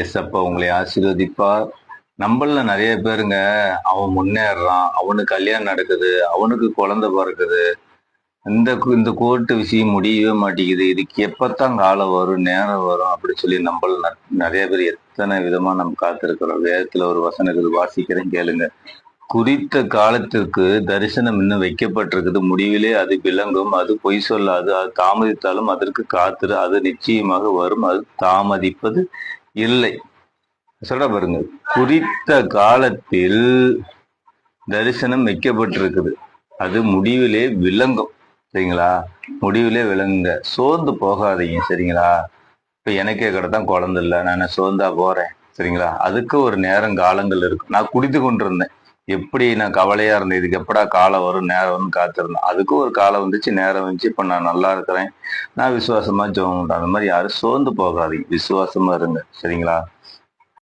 ஏசப்பா உங்களை ஆசீர்வதிப்பார். நம்மள நிறைய பேருங்க, அவன் முன்னேறான், அவனுக்கு கல்யாணம் நடக்குது, அவனுக்கு குழந்தை பிறக்குது, இந்த கோர்ட்டு விஷயம் முடியவே மாட்டேங்குது, இதுக்கு எப்பத்தான் காலம் வரும், நேரம் வரும் அப்படி சொல்லி நம்மள நிறைய பேர் எத்தனை விதமா நம்ம காத்திருக்கிறோம். வேதத்துல ஒரு வசனம் இருக்குது, வாசிக்கிறேன் கேளுங்க. குறித்த காலத்திற்கு தரிசனம் இன்னும் வைக்கப்பட்டிருக்குது, முடிவிலே அது விளங்கும், அது பொய் சொல்லாது, அது தாமதித்தாலும் அதற்கு காத்திரு, அது நிச்சயமாக வரும், அது தாமதிப்பது இல்லை. சொல்ற பாருங்க, குறித்த காலத்தில் தரிசனம் வைக்கப்பட்டிருக்குது, அது முடிவிலே விளங்கும். சரிங்களா? முடிவிலே விளங்குங்க, சோர்ந்து போகாதீங்க. சரிங்களா? இப்ப எனக்கே கிடத்தான் குழந்தை இல்லை, நான் சோர்ந்தா போறேன். சரிங்களா? அதுக்கு ஒரு நேரம் காலங்கள் இருக்கு. நான் குடித்து கொண்டிருந்தேன், எப்படி நான் கவலையா இருந்தேன், இதுக்கு எப்படா காலம் வரும் நேரம் வரும்னு காத்திருந்தேன். அதுக்கும் ஒரு காலம் வந்துச்சு, நேரம் வந்துச்சு, இப்ப நான் நல்லா இருக்கிறேன், நான் விசுவாசமா ஜெபம் பண்றேன். அந்த மாதிரி யாரும் சோர்ந்து போகாதீங்க, விசுவாசமா இருங்க. சரிங்களா?